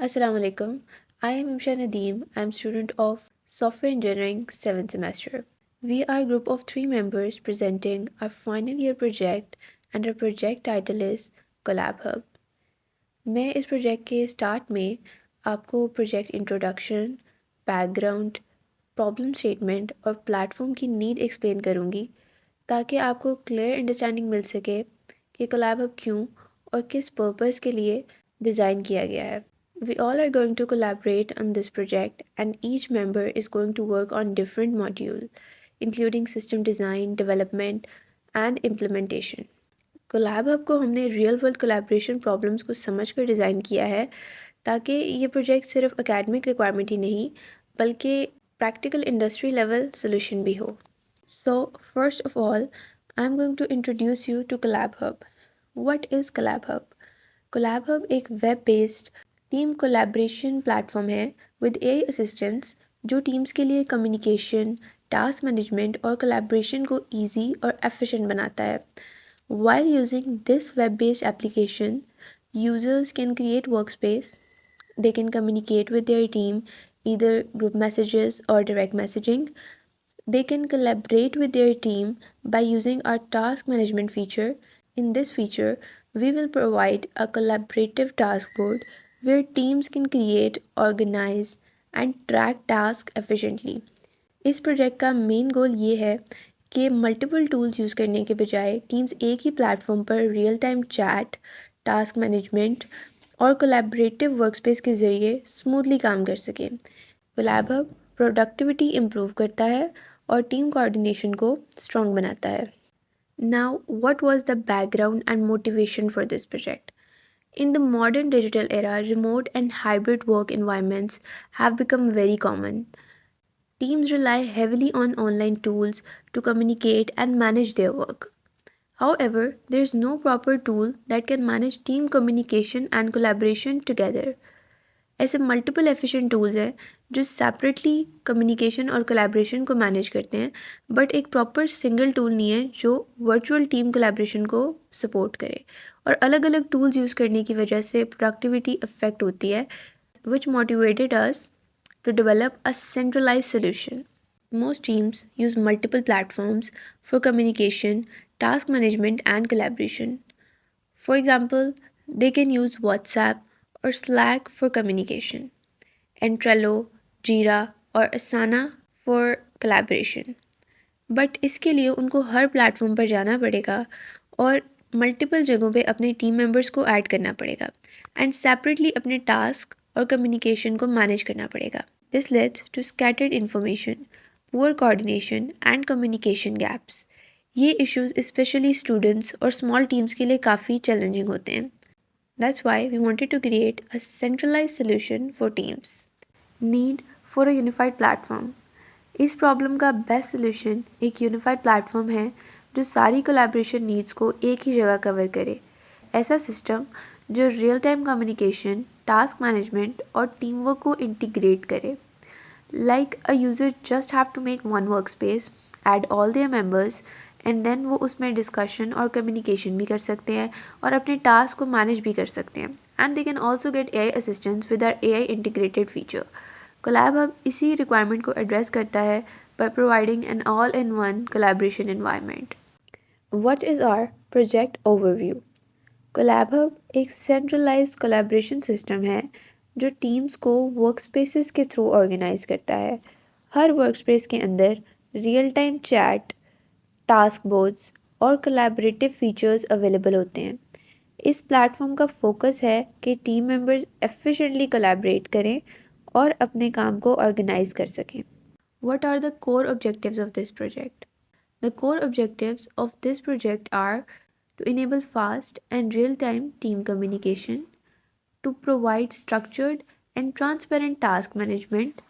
Assalamu alaikum. I am Imsha Nadeem. I am student of Software Engineering 7th semester. We are a group of 3 members presenting our final year project and our project title is Collab Hub. मैं इस project के start में आपको project introduction, background, problem statement और platform की need explain करूँगी ताकि आपको क्लियर अंडरस्टैंडिंग मिल सके कि कोलैब हब क्यों और किस पर्पस के लिए डिज़ाइन किया गया है. We all are going to collaborate on this project and each member is going to work on different modules, including system design, development and implementation. Collab hub को हमने रियल वर्ल्ड कोलैबोरेशन प्रॉब्लम्स को समझ कर design किया है ताकि ये project सिर्फ एकेडमिक रिक्वायरमेंट ही नहीं बल्कि प्रैक्टिकल इंडस्ट्री लेवल सोल्यूशन भी हो. So first of all, I'm going to introduce you to Collab Hub. What is Collab Hub? Collab Hub एक web based team collaboration platform है विद एआई असिस्टेंट्स जो teams के लिए communication, task management और collaboration को easy और efficient बनाता है. While using this web-based application, users can create workspace. They can communicate with their team, either group messages or direct messaging. They can collaborate with their team by using our task management feature. In this feature, we will provide a collaborative task board where teams can create, organize, and track tasks efficiently. इस project का main goal ये है कि multiple tools use करने के बजाय teams एक ही platform पर real time chat, task management और कोलैबोरेटिव वर्कस्पेस के ज़रिए स्मूथली काम कर सकें. कोलैब हब प्रोडक्टिविटी इम्प्रूव करता है और टीम कोऑर्डिनेशन को स्ट्रॉन्ग बनाता है. Now, what was the background and motivation for this project? In the modern digital era, remote and hybrid work environments have become very common. Teams rely heavily on online tools to communicate and manage their work. However, there is no proper tool that can manage team communication and collaboration together. ऐसे multiple efficient tools हैं जो separately communication और collaboration को manage करते हैं but एक proper single tool नहीं है जो वर्चुअल टीम कोलैबोरेशन को सपोर्ट करे. और अलग अलग टूल्स यूज़ करने की वजह से प्रोडक्टिविटी अफेक्ट होती है which motivated us to develop a centralized solution. Most teams use multiple platforms for communication, task management, and collaboration. For example, they can use WhatsApp or Slack for communication, and Trello, Jira और Asana for collaboration. But इसके लिए उनको हर platform पर जाना पड़ेगा और multiple जगहों पे अपने टीम मेंबर्स को ऐड करना पड़ेगा एंड सेपरेटली अपने टास्क और कम्युनिकेशन को मैनेज करना पड़ेगा. This leads to scattered information, poor coordination and communication gaps. ये इश्यूज स्पेशली स्टूडेंट्स और स्मॉल टीम्स के लिए काफ़ी चैलेंजिंग होते हैं. That's why we wanted to create a centralised solution for teams. Need for a unified platform. इस problem का best solution एक यूनिफाइड प्लेटफॉर्म है जो सारी कोलैबोरेशन नीड्स को एक ही जगह कवर करे. ऐसा सिस्टम जो real time communication, task management और टीम वर्क को इंटीग्रेट करे. Like a user just have to make one work space, add all their members and then वो उसमें डिस्कशन और कम्युनिकेशन भी कर सकते हैं और अपने टास्क को मैनेज भी कर सकते हैं. And they can also get AI assistance with our AI integrated feature. Collab hub इसी रिक्वायरमेंट को एड्रेस करता है by providing an all-in-one collaboration environment. What is our project overview? Collab Hub एक centralized collaboration system है जो teams को workspaces के through organise करता है. हर वर्कस्पेस के अंदर real time chat, task boards और कोलैबोरेटिव फीचर्स अवेलेबल होते हैं. इस प्लेटफॉर्म का फोकस है कि टीम मेंबर्स एफिशिएंटली कोलैबोरेट करें और अपने काम को ऑर्गेनाइज कर सकें. What are the core objectives of this project? The core objectives of this project are to enable fast and real-time team communication, to provide structured and transparent task management,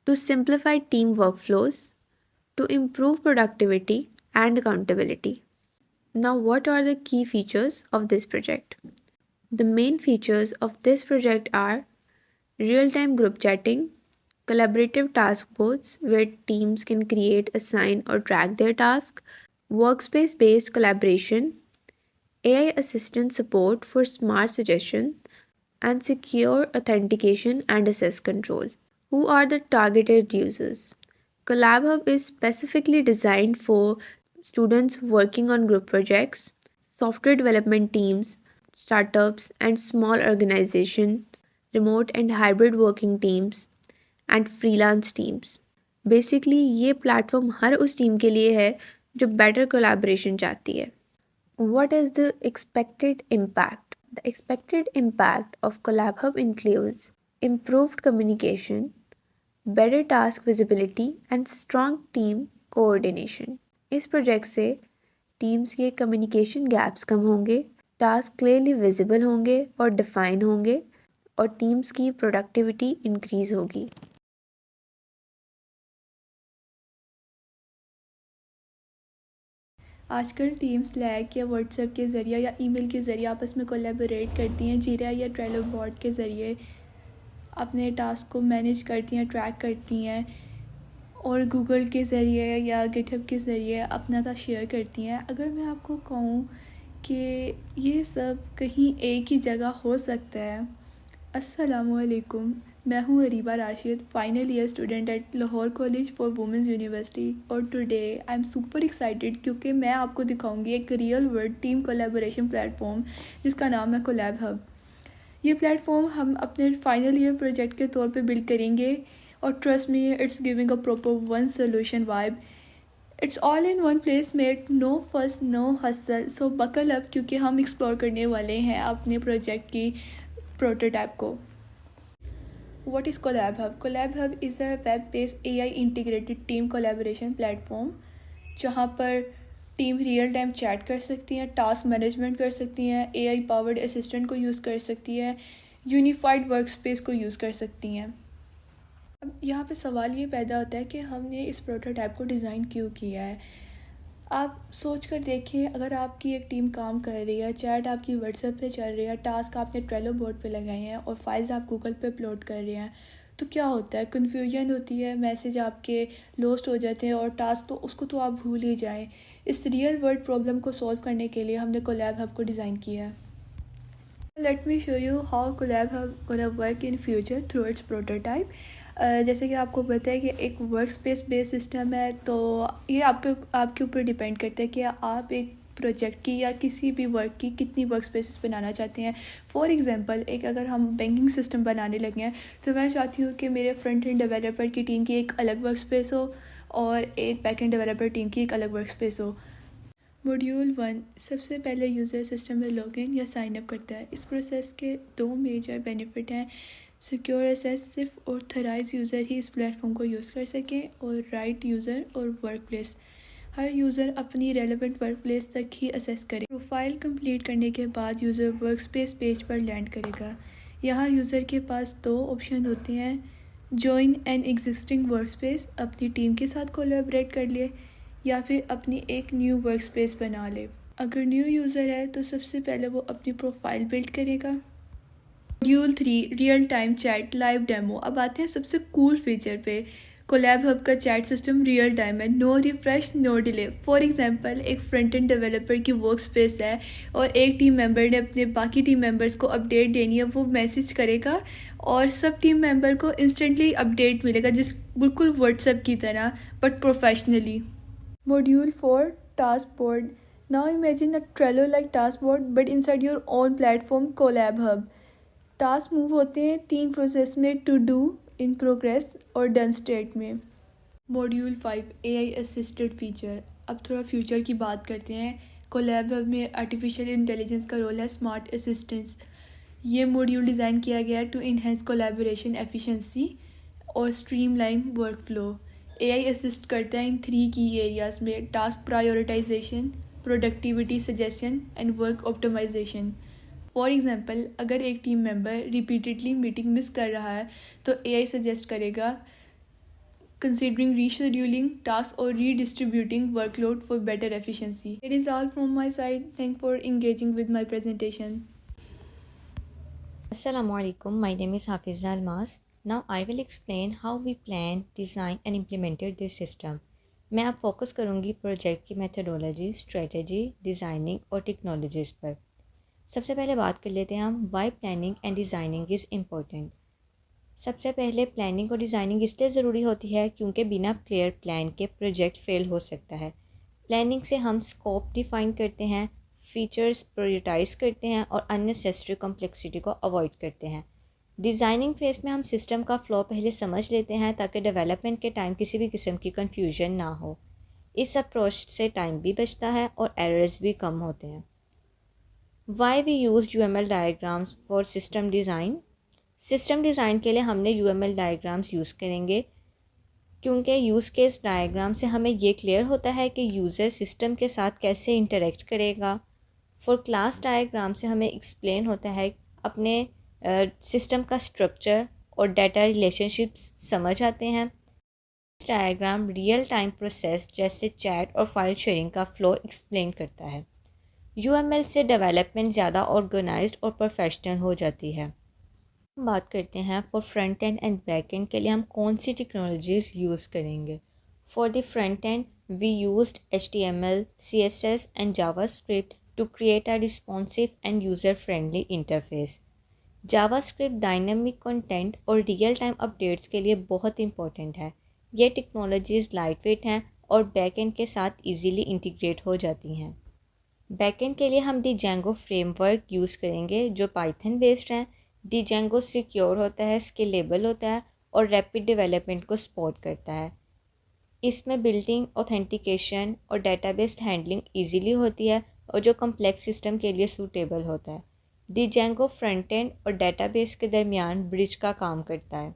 to simplify team workflows, to improve productivity and accountability. Now, what are the key features of this project? The main features of this project are real-time group chatting, collaborative task boards where teams can create, assign, or track their tasks, workspace based collaboration, AI assistant support for smart suggestion, and secure authentication and access control. Who are the targeted users? Collab Hub is specifically designed for students working on group projects, software development teams, startups, and small organizations, remote and hybrid working teams, and freelance teams. Basically ये platform हर उस team के लिए है जो better collaboration चाहती है. What is the expected impact? The expected impact of Collab Hub includes improved communication, better task visibility, and strong team coordination. इस project से टीम्स के कम्युनिकेशन गैप्स कम होंगे, टास्क क्लियरली विजिबल होंगे और डिफाइन होंगे, और टीम्स की प्रोडक्टिविटी इंक्रीज होगी. आजकल टीम स्लैक या व्हाट्सएप के ज़रिए या ईमेल के ज़रिए आपस में कोलैबोरेट करती हैं. जीरा या ट्रेलो बोर्ड के ज़रिए अपने टास्क को मैनेज करती हैं, ट्रैक करती हैं, और गूगल के ज़रिए या गिटहब के ज़रिए अपना का शेयर करती हैं. अगर मैं आपको कहूँ कि ये सब कहीं एक ही जगह हो सकता है. अस्सलामुअलैकुम, मैं हूँ Areeba Rashid, final year student at Lahore college for women's university, और today I am super excited क्योंकि मैं आपको दिखाऊंगी एक real world team collaboration platform जिसका नाम है कोलैब हब. ये प्लेटफॉर्म हम अपने फाइनल ईयर प्रोजेक्ट के तौर पे बिल्ड करेंगे, और trust me, it's giving a proper one solution vibe. It's all in one place mate, no fuss no hassle. So buckle up क्योंकि हम एक्सप्लोर करने वाले हैं अपने प्रोजेक्ट की प्रोटोटाइप को. What is Collab Hub? Collab Hub is a web-based AI integrated team collaboration platform जहाँ पर टीम रियल टाइम चैट कर सकती हैं, टास्क मैनेजमेंट कर सकती हैं, AI पावर्ड असिस्टेंट को यूज़ कर सकती है, यूनिफाइड वर्क स्पेस को यूज़ कर सकती हैं. अब यहाँ पे सवाल ये पैदा होता है कि हमने इस प्रोटोटाइप को डिज़ाइन क्यों किया है. आप सोच कर देखिए, अगर आपकी एक टीम काम कर रही है, चैट आपकी व्हाट्सएप पे चल रही है, टास्क आपने ट्रेलो बोर्ड पे लगाए हैं और फाइल्स आप गूगल पे अपलोड कर रहे हैं, तो क्या होता है, कन्फ्यूजन होती है, मैसेज आपके लॉस्ट हो जाते हैं, और टास्क तो उसको तो आप भूल ही जाएं. इस रियल वर्ल्ड प्रॉब्लम को सॉल्व करने के लिए हमने कोलैब हब को डिज़ाइन किया है. Let me show you how collab hub gonna work in future through its prototype. जैसे कि आपको पता है कि एक वर्क स्पेस बेस्ड सिस्टम है, तो ये आपके ऊपर डिपेंड करता है कि आप एक प्रोजेक्ट की या किसी भी वर्क की कितनी वर्क स्पेसेस बनाना चाहते हैं. फॉर एग्जांपल, एक अगर हम बैंकिंग सिस्टम बनाने लगे हैं, तो मैं चाहती हूँ कि मेरे फ्रंट एंड डेवलपर की टीम की एक अलग वर्क स्पेस हो और एक बैक एंड डेवलपर टीम की एक अलग वर्क स्पेस हो. मॉड्यूल 1 सबसे पहले यूज़र सिस्टम में लॉगिन या साइन अप करता है. इस प्रोसेस के दो मेजर बेनिफिट हैं. सिक्योर एक्सेस, सिर्फ ऑथराइज यूज़र ही इस प्लेटफॉर्म को यूज़ कर सकें, और राइट यूज़र और वर्क प्लेस, हर यूज़र अपनी रेलेवेंट वर्क प्लेस तक ही असेस करे. प्रोफाइल कंप्लीट करने के बाद यूज़र वर्क स्पेस पेज पर लैंड करेगा. यहाँ यूज़र के पास दो ऑप्शन होते हैं. Join an existing work space, अपनी टीम के साथ कोलैबोरेट कर ले, या फिर अपनी एक न्यू वर्क स्पेस बना ले. अगर न्यू यूज़र है तो सबसे पहले वो अपनी प्रोफाइल बिल्ड करेगा. Module 3 real time chat live demo. अब आते हैं सबसे कूल फीचर पे. कोलैब हब का चैट सिस्टम रियल टाइम है, no refresh no delay. For example, एक फ्रंट एंड डेवलपर की वर्क स्पेस है और एक टीम मेंबर ने अपने बाकी टीम मेंबर्स को अपडेट देनी है, वो मैसेज करेगा और सब टीम मेंबर को इंस्टेंटली अपडेट मिलेगा, जिस बिल्कुल व्हाट्सएप की तरह but professionally. Module 4 Task Board. Now imagine a Trello like task board but inside your own platform Collab Hub. Task move होते हैं तीन प्रोसेस में, टू डू, इन प्रोग्रेस और डन स्टेट में. Module 5 AI assisted feature. अब थोड़ा future की बात करते हैं. कोलैब हब में आर्टिफिशियल इंटेलिजेंस का रोल है स्मार्ट असिस्टेंस. ये मॉड्यूल डिज़ाइन किया गया है टू इन्हेंस कोलैबोरेशन एफिशिएंसी और streamline work flow. AI assist करता है इन 3 की एरियाज़ में: task prioritisation, productivity suggestion and work optimisation. For example, अगर एक team member repeatedly meeting miss कर रहा है तो AI सजेस्ट करेगा कंसिडरिंग रीशेड्यूलिंग टास्क और redistributing workload for better efficiency. It is all from my side. Thank for engaging with my presentation. Assalamualaikum, my name is Hafiza Almas. Now I will explain how we planned, designed and implemented this system. मैं अब focus करूँगी project की methodology, strategy, designing और technologies पर. सबसे पहले बात कर लेते हैं हम why planning and designing is important. सबसे पहले प्लानिंग और डिज़ाइनिंग इसलिए ज़रूरी होती है क्योंकि बिना क्लियर प्लान के प्रोजेक्ट फेल हो सकता है। प्लानिंग से हम स्कोप डिफ़ाइन करते हैं, फीचर्स प्रायोरिटाइज करते हैं और अननेसेसरी कॉम्प्लेक्सिटी को अवॉइड करते हैं। डिज़ाइनिंग फेज़ में हम सिस्टम का फ़्लो पहले समझ लेते हैं ताकि डेवलपमेंट के टाइम किसी भी किस्म की कन्फ्यूजन ना हो। इस अप्रोच से टाइम भी बचता है और एरर्स भी कम होते हैं। Why we use UML diagrams for system design. System design के लिए हमने UML डायग्राम्स यूज़ करेंगे क्योंकि यूज़ केस डायग्राम से हमें ये क्लियर होता है कि यूज़र सिस्टम के साथ कैसे इंटरेक्ट करेगा। फॉर क्लास डायग्राम से हमें एक्सप्लेन होता है अपने सिस्टम का स्ट्रक्चर और डाटा रिलेशनशिप्स समझ आते हैं। डायग्राम रियल टाइम प्रोसेस जैसे चैट और फाइल शेयरिंग का फ़्लो एक्सप्लेन करता है। UML से डेवलपमेंट ज़्यादा ऑर्गेनाइज्ड और प्रोफेशनल हो जाती है। बात करते हैं for front end and back end के लिए हम कौन सी टेक्नोलॉजीज़ यूज़ करेंगे। For the front end we used HTML, CSS and JavaScript to create a responsive and user friendly interface. JavaScript dynamic content और रियल टाइम अपडेट्स के लिए बहुत इंपॉर्टेंट है। ये टेक्नोलॉजीज़ लाइट वेट हैं और बैक एंड के साथ ईजीली इंटीग्रेट हो जाती हैं। बैकएंड के लिए हम डिजेंगो फ्रेमवर्क यूज़ करेंगे जो पाइथन बेस्ड हैं। डिजेंगो सिक्योर होता है, स्केलेबल होता है और रैपिड डेवलपमेंट को सपोर्ट करता है। इसमें बिल्डिंग, ऑथेंटिकेशन और डेटाबेस हैंडलिंग इजीली होती है और जो कम्प्लेक्स सिस्टम के लिए सूटेबल होता है। डिजेंगो फ्रंट एंड और डेटाबेस के दरमियान ब्रिज का काम करता है।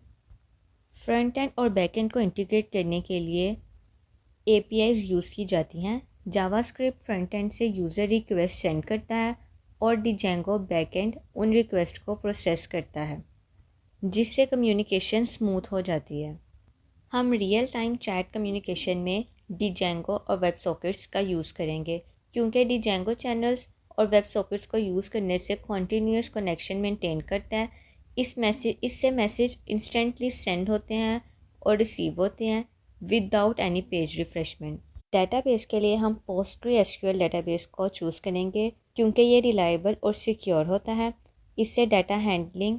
फ्रंट एंड और बैक एंड को इंटीग्रेट करने के लिए APIs यूज़ की जाती हैं। जावास्क्रिप्ट फ्रंट एंड से यूज़र रिक्वेस्ट सेंड करता है और डिजेंगो बैक एंड उन रिक्वेस्ट को प्रोसेस करता है, जिससे कम्युनिकेशन स्मूथ हो जाती है। हम रियल टाइम चैट कम्युनिकेशन में डिजेंगो और वेब सॉकेट्स का यूज़ करेंगे क्योंकि डिजेंगो चैनल्स और वेब सॉकेट्स को यूज़ करने से कॉन्टीन्यूअस कनेक्शन मेंटेन करता है। इससे मैसेज इंस्टेंटली सेंड होते हैं और रिसीव होते हैं without any page refreshment. Database के लिए हम PostgreSQL डेटाबेस को चूज़ करेंगे क्योंकि ये रिलायबल और सिक्योर होता है। इससे डाटा हैंडलिंग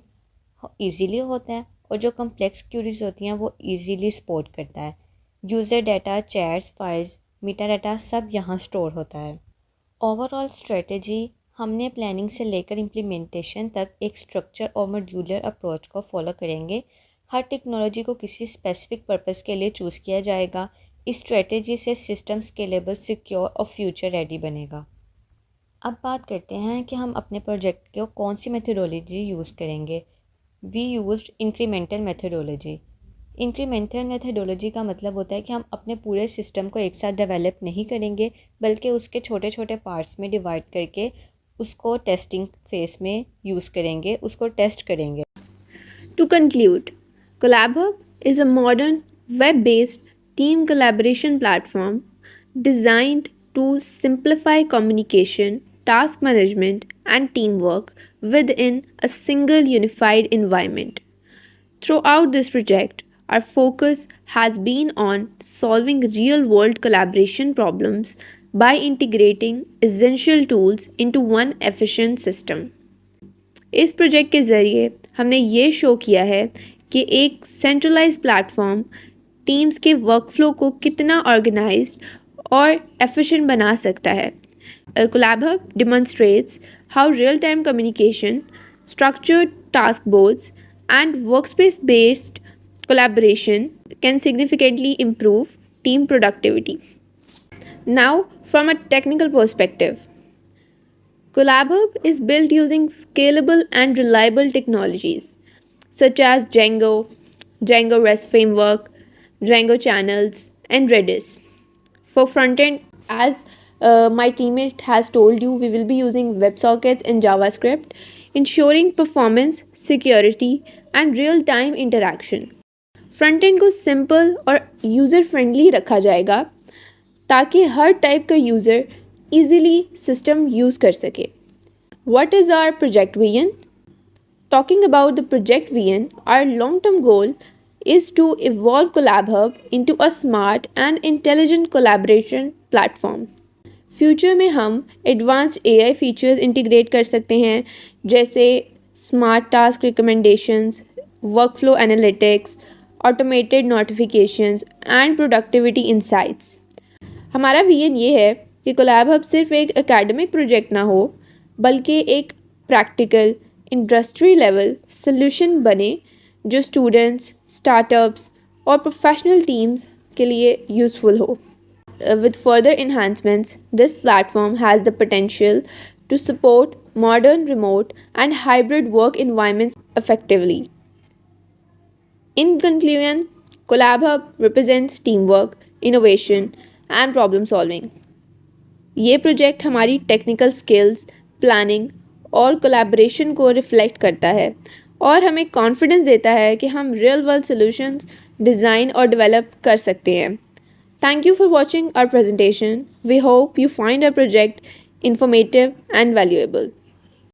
ईजीली होता है और जो कम्प्लेक्स क्यूरीज होती हैं वो ईजीली सपोर्ट करता है। User data, chats, files, Meta data सब यहाँ स्टोर होता है। ओवरऑल स्ट्रेटजी, हमने प्लानिंग से लेकर इम्प्लीमेंटेशन तक एक स्ट्रक्चर और मॉड्यूलर अप्रोच को फॉलो करेंगे। हर टेक्नोलॉजी को किसी स्पेसिफिक पर्पस के लिए चूज़ किया जाएगा। इस स्ट्रेटजी से सिस्टम स्केलेबल, सिक्योर और फ्यूचर रेडी बनेगा। अब बात करते हैं कि हम अपने प्रोजेक्ट को कौन सी मेथडोलॉजी यूज़ करेंगे। We used incremental methodology. Incremental methodology का मतलब होता है कि हम अपने पूरे सिस्टम को एक साथ डेवलप नहीं करेंगे बल्कि उसके छोटे छोटे पार्ट्स में डिवाइड करके उसको टेस्टिंग फेस में यूज़ करेंगे, उसको टेस्ट करेंगे। To conclude, CollabHub is a modern web-based team collaboration platform designed to simplify communication, task management, and teamwork within a single unified environment. Throughout this project, our focus has been on solving real world collaboration problems by integrating essential tools into one efficient system. इस project के ज़रिए हमने ये show किया है कि एक centralised platform teams के वर्कफ्लो को कितना ऑर्गेनाइज्ड और एफिशिएंट बना सकता है। CollabHub demonstrates how real-time communication, structured task boards, and workspace-based collaboration can significantly improve team productivity. Now, from a technical perspective, CollabHub is built using scalable and reliable technologies such as Django, Django REST Framework, Django Channels, and Redis. For frontend, as my teammate has told you, we will be using WebSockets and JavaScript, ensuring performance, security, and real-time interaction. Front-end को simple और user friendly रखा जाएगा ताकि हर type का user easily system use कर सके. What is our project vision? Talking about the project vision, our long-term goal is to evolve CollabHub into a smart and intelligent collaboration platform. Future में हम advanced AI features integrate कर सकते हैं, जैसे smart task recommendations, workflow analytics, automated notifications and productivity insights. हमारा vision ये है कि कोलैब हब सिर्फ एक एकेडमिक प्रोजेक्ट ना हो, बल्कि एक प्रैक्टिकल इंडस्ट्री लेवल सॉल्यूशन बने जो स्टूडेंट्स, स्टार्टअप्स और प्रोफेशनल टीम्स के लिए यूज़फुल हो। With further enhancements, this platform has the potential to support modern remote and hybrid work environments effectively. In conclusion, Collab Hub represents teamwork, innovation, and problem solving. ये project हमारी technical skills, planning और collaboration को reflect करता है और हमें confidence देता है कि हम रियल वर्ल्ड सॉल्यूशंस डिज़ाइन और डेवलप कर सकते हैं। Thank you for watching our presentation. We hope you find our project informative and valuable.